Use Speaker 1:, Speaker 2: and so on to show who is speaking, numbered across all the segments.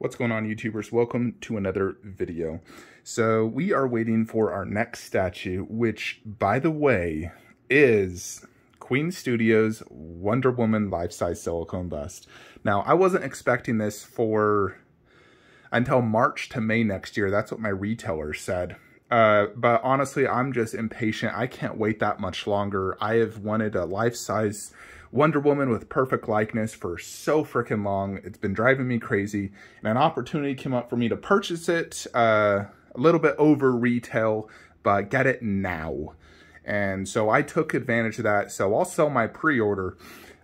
Speaker 1: What's going on, YouTubers? Welcome to another video. So we are waiting for our next statue, which, by the way, is Queen Studios Wonder Woman life-size silicone bust. Now, I wasn't expecting this until March to May next year. That's what my retailer said. But honestly, I'm just impatient. I can't wait that much longer. I have wanted a life-size Wonder Woman with perfect likeness for so freaking long. It's been driving me crazy. And an opportunity came up for me to purchase it a little bit over retail, but get it now. And so I took advantage of that. So I'll sell my pre-order,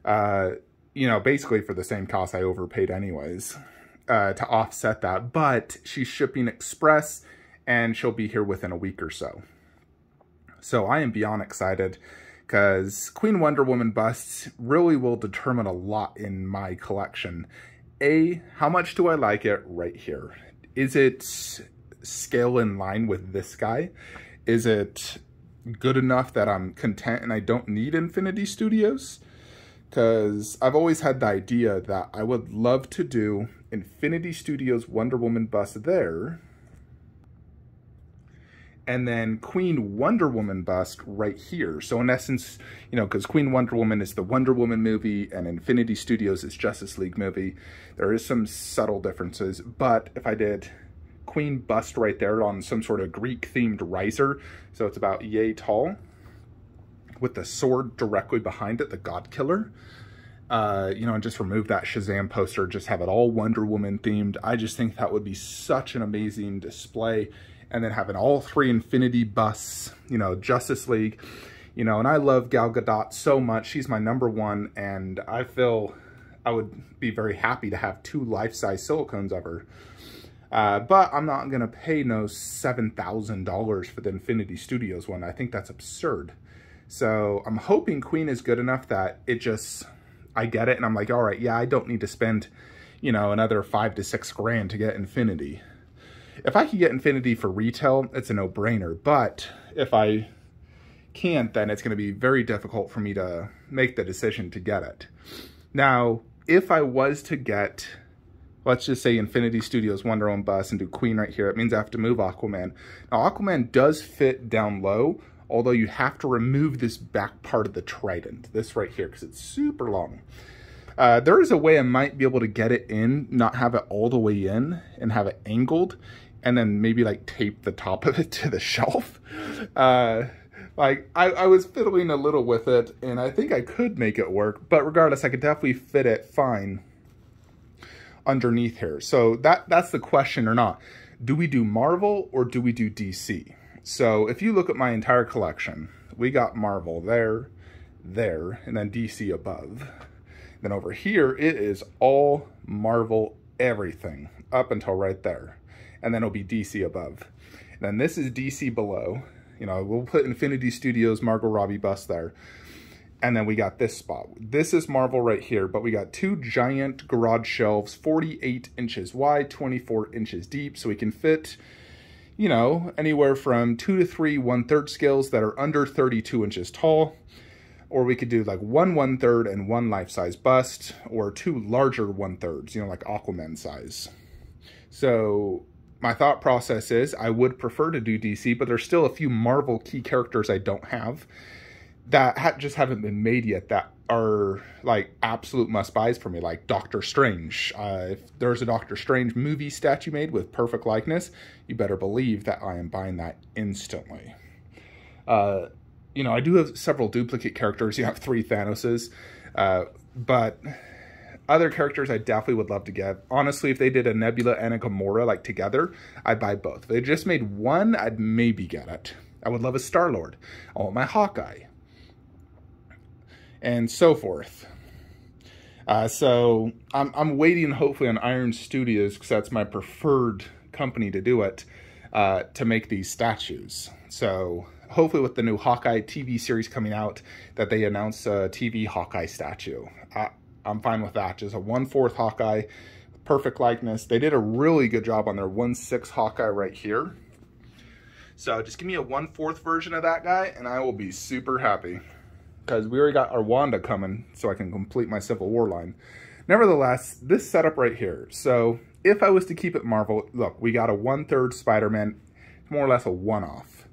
Speaker 1: basically for the same cost I overpaid anyways, to offset that. But she's shipping express, and she'll be here within a week or so. So I am beyond excited, because Queen Wonder Woman busts really will determine a lot in my collection. How much do I like it right here? Is it scale in line with this guy? Is it good enough that I'm content and I don't need Infinity Studios? Because I've always had the idea that I would love to do Infinity Studios Wonder Woman bust there, and then Queen Wonder Woman bust right here. So in essence, because Queen Wonder Woman is the Wonder Woman movie and Infinity Studios is Justice League movie, there is some subtle differences. But if I did Queen bust right there on some sort of Greek-themed riser, so it's about yay tall, with the sword directly behind it, the God Killer, and just remove that Shazam poster, just have it all Wonder Woman themed. I just think that would be such an amazing display. And then having all three Infinity busts, Justice League, and I love Gal Gadot so much. She's my #1, and I feel I would be very happy to have 2 life-size silicones of her. But I'm not going to pay no $7,000 for the Infinity Studios one. I think that's absurd. So I'm hoping Queen is good enough that I get it, and I'm like, all right, yeah, I don't need to spend, another $5 to $6 grand to get Infinity. If I could get Infinity for retail, it's a no-brainer. But if I can't, then it's going to be very difficult for me to make the decision to get it. Now, if I was to get, let's just say, Infinity Studios Wonder Woman bust and do Queen right here, it means I have to move Aquaman. Now, Aquaman does fit down low, although you have to remove this back part of the trident, this right here, because it's super long. There is a way I might be able to get it in, not have it all the way in, and have it angled, and then maybe tape the top of it to the shelf. I was fiddling a little with it, and I think I could make it work, but regardless, I could definitely fit it fine underneath here. So that's the question or not. Do we do Marvel or do we do DC? So if you look at my entire collection, we got Marvel there, and then DC above. Then over here, it is all Marvel everything, up until right there. And then it'll be DC above. And then this is DC below. We'll put Infinity Studios Margot Robbie bust there. And then we got this spot. This is Marvel right here, but we got 2 giant garage shelves, 48 inches wide, 24 inches deep, so we can fit, anywhere from 2 to 3 1/3 scales that are under 32 inches tall. Or we could do 1 1/3 and 1 life-size bust, or 2 larger 1/3s, like Aquaman size. So my thought process is I would prefer to do DC, but there's still a few Marvel key characters I don't have that just haven't been made yet that are absolute must-buys for me, like Doctor Strange. If there's a Doctor Strange movie statue made with perfect likeness, you better believe that I am buying that instantly. I do have several duplicate characters. You have 3 Thanoses, but other characters I definitely would love to get. Honestly, if they did a Nebula and a Gamora together, I'd buy both. If they just made one, I'd maybe get it. I would love a Star-Lord. I want my Hawkeye. And so forth. So I'm waiting hopefully on Iron Studios, because that's my preferred company to do it, to make these statues. So hopefully with the new Hawkeye TV series coming out, that they announce a TV Hawkeye statue. I'm fine with that. Just a 1/4 Hawkeye, perfect likeness. They did a really good job on their 1/6 Hawkeye right here. So just give me a 1/4 version of that guy, and I will be super happy. Because we already got our Wanda coming, so I can complete my Civil War line. Nevertheless, this setup right here. So if I was to keep it Marvel, look, we got a 1/3 Spider-Man, more or less a one-off.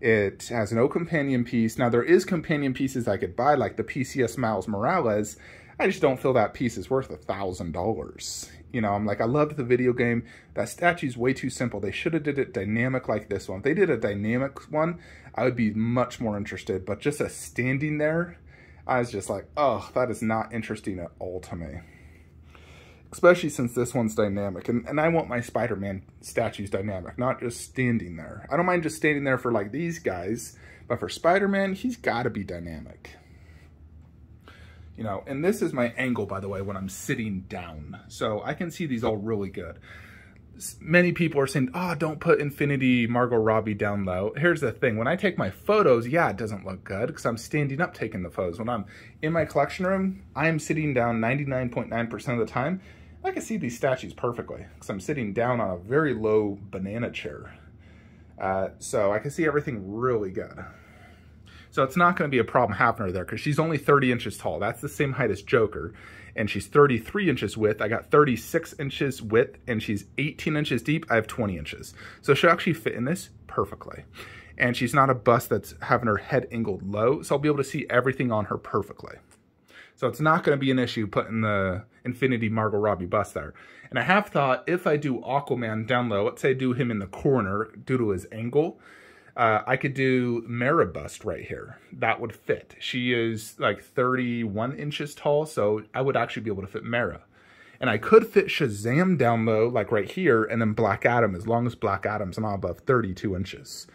Speaker 1: It has no companion piece. Now, there is companion pieces I could buy, like the PCS Miles Morales. I just don't feel that piece is worth $1,000. You know, I'm like, I loved the video game. That statue's way too simple. They should have did it dynamic like this one. If they did a dynamic one, I would be much more interested. But just a standing there, I was just like, oh, that is not interesting at all to me. Especially since this one's dynamic. And I want my Spider-Man statues dynamic, not just standing there. I don't mind just standing there for like these guys, but for Spider-Man, he's got to be dynamic. You know, and this is my angle, by the way, when I'm sitting down. So I can see these all really good. Many people are saying, oh, don't put Infinity Margot Robbie down low. Here's the thing. When I take my photos, yeah, it doesn't look good because I'm standing up taking the photos. When I'm in my collection room, I am sitting down 99.9% of the time. I can see these statues perfectly because I'm sitting down on a very low banana chair. So I can see everything really good. So it's not going to be a problem having her there because she's only 30 inches tall. That's the same height as Joker. And she's 33 inches width. I got 36 inches width and she's 18 inches deep. I have 20 inches. So she'll actually fit in this perfectly. And she's not a bust that's having her head angled low. So I'll be able to see everything on her perfectly. So it's not going to be an issue putting the Infinity Margot Robbie bust there. And I have thought if I do Aquaman down low, let's say I do him in the corner due to his angle, I could do Mera bust right here. That would fit. She is like 31 inches tall, so I would actually be able to fit Mera. And I could fit Shazam down low, like right here, and then Black Adam, as long as Black Adam's not above 32 inches.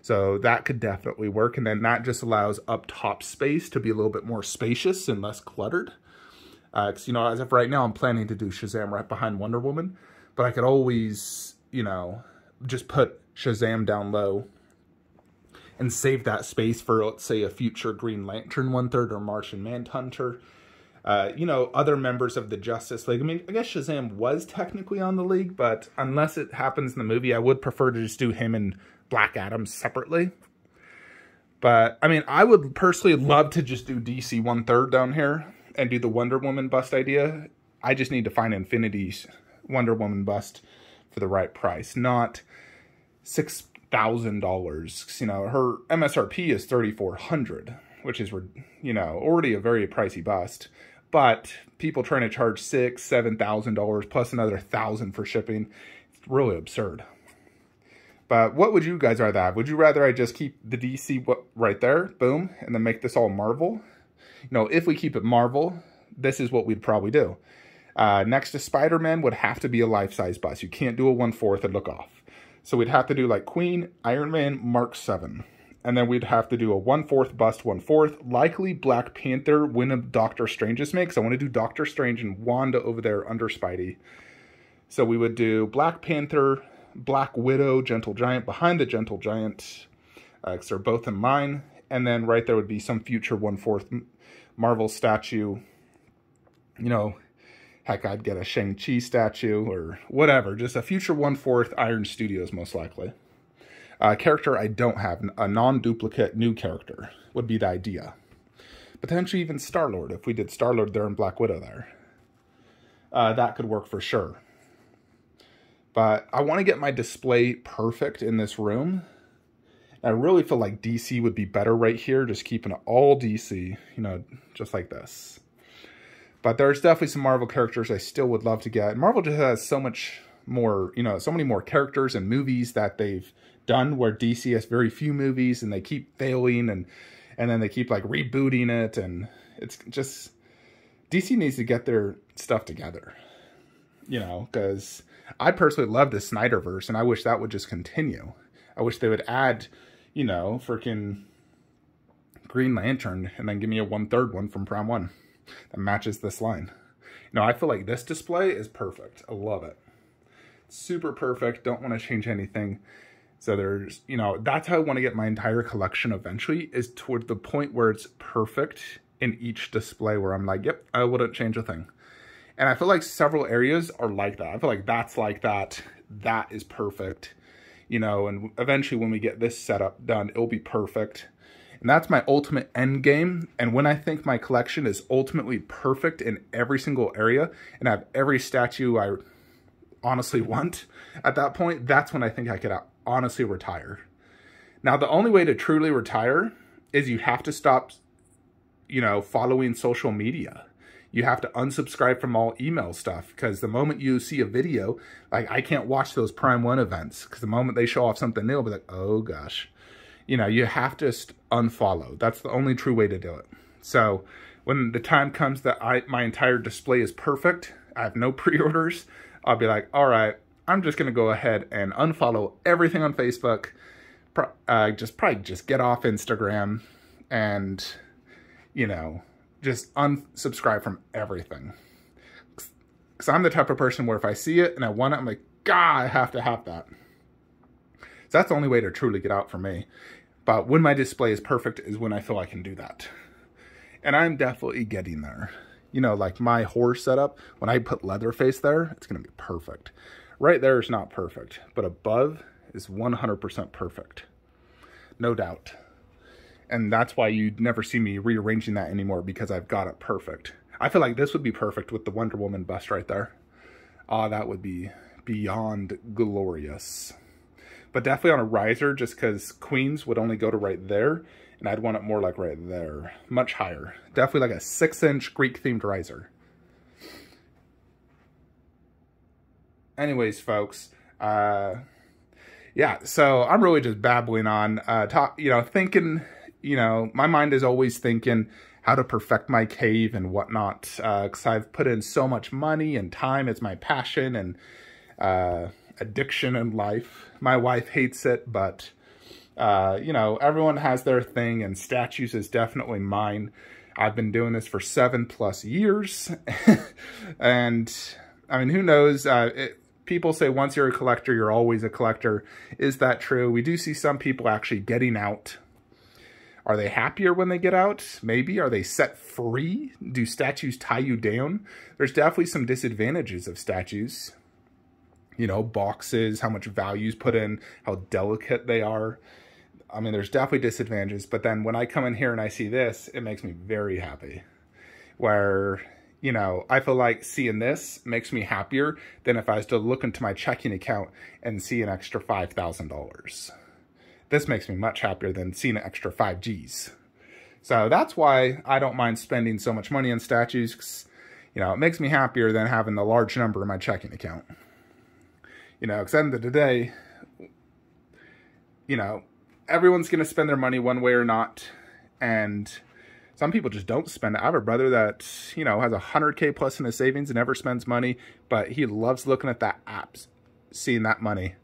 Speaker 1: So that could definitely work. And then that just allows up top space to be a little bit more spacious and less cluttered. Because, you know, as of right now, I'm planning to do Shazam right behind Wonder Woman. But I could always, you know, just put Shazam down low and save that space for, let's say, a future Green Lantern 1/3 or Martian Manhunter. You know, other members of the Justice League. I mean, I guess Shazam was technically on the League, but unless it happens in the movie, I would prefer to just do him and Black Adam separately. But, I mean, I would personally love to just do DC 1/3 down here and do the Wonder Woman bust idea. I just need to find Infinity's Wonder Woman bust for the right price, not $6,000. You know, her MSRP is $3,400, which is, you know, already a very pricey bust. But people trying to charge $6,000, $7,000 plus another $1,000 for shipping, it's really absurd. But what would you guys rather have? Would you rather I just keep the DC right there, boom, and then make this all Marvel? You know, if we keep it Marvel, this is what we'd probably do. Next to Spider-Man would have to be a life-size bust. You can't do a 1/4 and look off. So we'd have to do like Queen, Iron Man, Mark 7. And then we'd have to do a 1/4 bust, 1/4. Likely Black Panther when Doctor Strange is made. Because I want to do Doctor Strange and Wanda over there under Spidey. So we would do Black Panther, Black Widow, Gentle Giant behind the Gentle Giant. Because they're both in mine. And then right there would be some future 1/4 Marvel statue. You know, heck, I'd get a Shang-Chi statue or whatever. Just a future 1/4 Iron Studios, most likely. Character I don't have, a non-duplicate new character would be the idea. Potentially even Star-Lord, if we did Star-Lord there and Black Widow there. That could work for sure. But I want to get my display perfect in this room. I really feel like DC would be better right here, just keeping it all DC, you know, just like this. But there's definitely some Marvel characters I still would love to get. Marvel just has so much more, you know, so many more characters and movies that they've done where DC has very few movies and they keep failing and then they keep like rebooting it, and it's just DC needs to get their stuff together, you know, because I personally love the Snyderverse and I wish that would just continue. I wish they would add, you know, freaking Green Lantern and then give me a 1/3 one from Prime 1 that matches this line. You know, I feel like this display is perfect. I love it. Super perfect. Don't want to change anything. So there's, you know, that's how I want to get my entire collection eventually, is toward the point where it's perfect in each display where I'm like, yep, I wouldn't change a thing. And I feel like several areas are like that. I feel like that's like that. That is perfect. You know, and eventually when we get this setup done, it'll be perfect. And that's my ultimate end game. And when I think my collection is ultimately perfect in every single area and I have every statue I honestly want, at that point, that's when I think I could honestly retire. Now, the only way to truly retire is you have to stop, you know, following social media. You have to unsubscribe from all email stuff, because the moment you see a video, like I can't watch those Prime 1 events, because the moment they show off something new, I'll be like, oh gosh. You know, you have to just unfollow. That's the only true way to do it. So when the time comes that my entire display is perfect, I have no pre-orders, I'll be like, all right, I'm just going to go ahead and unfollow everything on Facebook, probably just get off Instagram, and, you know, just unsubscribe from everything. Because I'm the type of person where if I see it and I want it, I'm like, God, I have to have that. So that's the only way to truly get out for me. But when my display is perfect is when I feel I can do that. And I'm definitely getting there. You know, like my horse setup, when I put Leatherface there, it's going to be perfect. Right there is not perfect, but above is 100% perfect. No doubt. And that's why you'd never see me rearranging that anymore, because I've got it perfect. I feel like this would be perfect with the Wonder Woman bust right there. Oh, that would be beyond glorious. But definitely on a riser, just because Queens would only go to right there, and I'd want it more like right there. Much higher. Definitely like a 6-inch Greek-themed riser. Anyways, folks, yeah, so I'm really just babbling on, thinking, you know, my mind is always thinking how to perfect my cave and whatnot, because I've put in so much money and time. It's my passion and addiction in life. My wife hates it, but, you know, everyone has their thing, and statues is definitely mine. I've been doing this for 7+ years, and, I mean, who knows, people say once you're a collector, you're always a collector. Is that true? We do see some people actually getting out. Are they happier when they get out? Maybe. Are they set free? Do statues tie you down? There's definitely some disadvantages of statues. You know, boxes, how much value is put in, how delicate they are. I mean, there's definitely disadvantages. But then when I come in here and I see this, it makes me very happy. Where, you know, I feel like seeing this makes me happier than if I was to look into my checking account and see an extra $5,000. This makes me much happier than seeing an extra 5 Gs. So that's why I don't mind spending so much money on statues. 'Cause, you know, it makes me happier than having the large number in my checking account. You know, because at the end of the day, you know, everyone's going to spend their money one way or not. And some people just don't spend it. I have a brother that, you know, has 100K plus in his savings and never spends money, but he loves looking at that apps, seeing that money.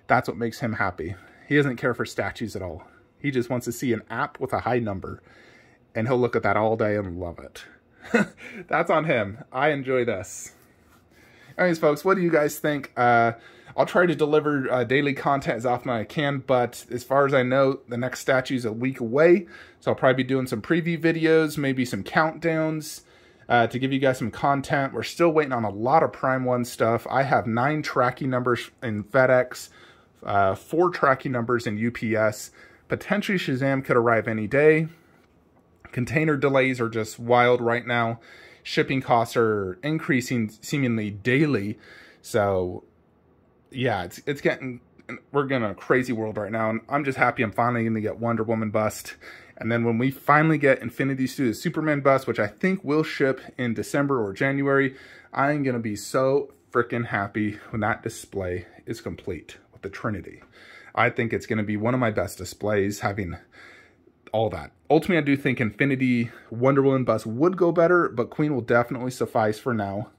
Speaker 1: That's what makes him happy. He doesn't care for statues at all. He just wants to see an app with a high number, and he'll look at that all day and love it. That's on him. I enjoy this. Anyways, folks, what do you guys think? I'll try to deliver daily content as often as I can, but as far as I know, the next statue is a week away, so I'll probably be doing some preview videos, maybe some countdowns to give you guys some content. We're still waiting on a lot of Prime 1 stuff. I have 9 tracking numbers in FedEx, 4 tracking numbers in UPS. Potentially Shazam could arrive any day. Container delays are just wild right now. Shipping costs are increasing seemingly daily. So yeah, we're getting a crazy world right now. And I'm just happy I'm finally going to get Wonder Woman bust. And then when we finally get Infinity Studios Superman bust, which I think will ship in December or January, I'm going to be so freaking happy when that display is complete with the Trinity. I think it's going to be one of my best displays, having all that. Ultimately, I do think Infinity Wonder Woman bust would go better, but Queen will definitely suffice for now.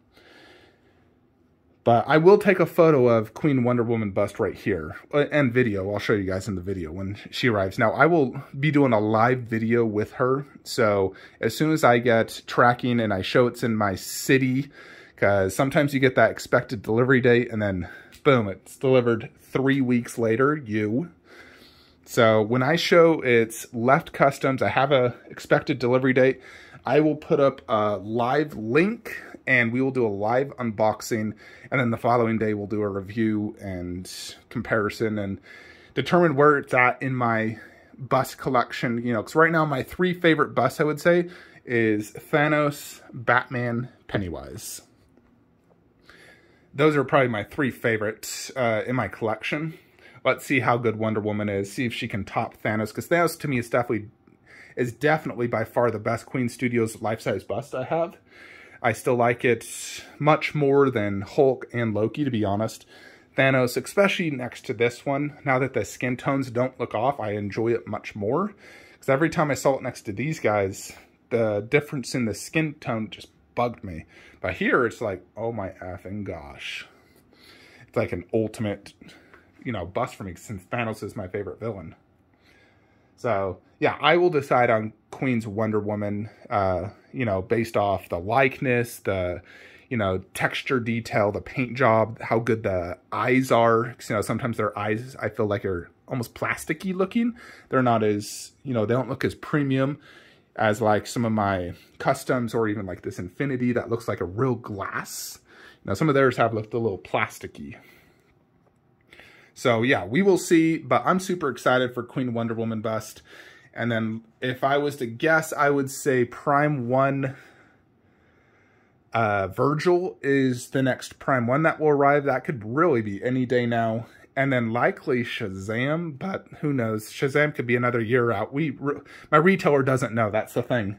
Speaker 1: But I will take a photo of Queen Wonder Woman bust right here, and video. I'll show you guys in the video when she arrives. Now, I will be doing a live video with her, so as soon as I get tracking and I show it's in my city, because sometimes you get that expected delivery date, and then, boom, it's delivered 3 weeks later, So when I show it's left customs, I have a expected delivery date, I will put up a live link and we will do a live unboxing, and then the following day we'll do a review and comparison and determine where it's at in my bust collection, you know, because right now my 3 favorite busts, I would say, is Thanos, Batman, Pennywise. Those are probably my 3 favorites in my collection. Let's see how good Wonder Woman is, see if she can top Thanos, because Thanos to me is definitely by far the best Queen Studios life-size bust I have. I still like it much more than Hulk and Loki, to be honest. Thanos, especially next to this one, now that the skin tones don't look off, I enjoy it much more. Because every time I saw it next to these guys, the difference in the skin tone just bugged me. But here, it's like, oh my effing gosh. It's like an ultimate, you know, bust for me, since Thanos is my favorite villain. So, yeah, I will decide on Queen's Wonder Woman, you know, based off the likeness, the, you know, texture detail, the paint job, how good the eyes are. You know, sometimes their eyes, I feel like, are almost plasticky looking. They're not as, you know, they don't look as premium as like some of my customs, or even like this Infinity that looks like a real glass. Now, some of theirs have looked a little plasticky. So yeah, we will see, but I'm super excited for Queen Wonder Woman bust. And then if I was to guess, I would say Prime 1 Virgil is the next Prime 1 that will arrive. That could really be any day now. And then likely Shazam, but who knows? Shazam could be another year out. My retailer doesn't know, that's the thing.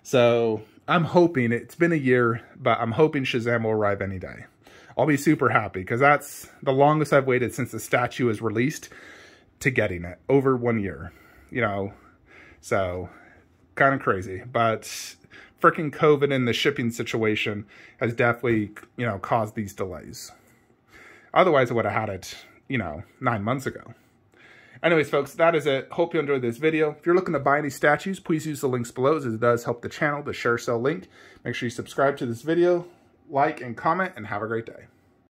Speaker 1: So I'm hoping, it's been a year, but I'm hoping Shazam will arrive any day. I'll be super happy, because that's the longest I've waited since the statue was released to getting it. Over 1 year, you know. So, kind of crazy. But freaking COVID and the shipping situation has definitely, you know, caused these delays. Otherwise, I would have had it, you know, 9 months ago. Anyways, folks, that is it. Hope you enjoyed this video. If you're looking to buy any statues, please use the links below, as it does help the channel, the share sell link. Make sure you subscribe to this video, like and comment, and have a great day.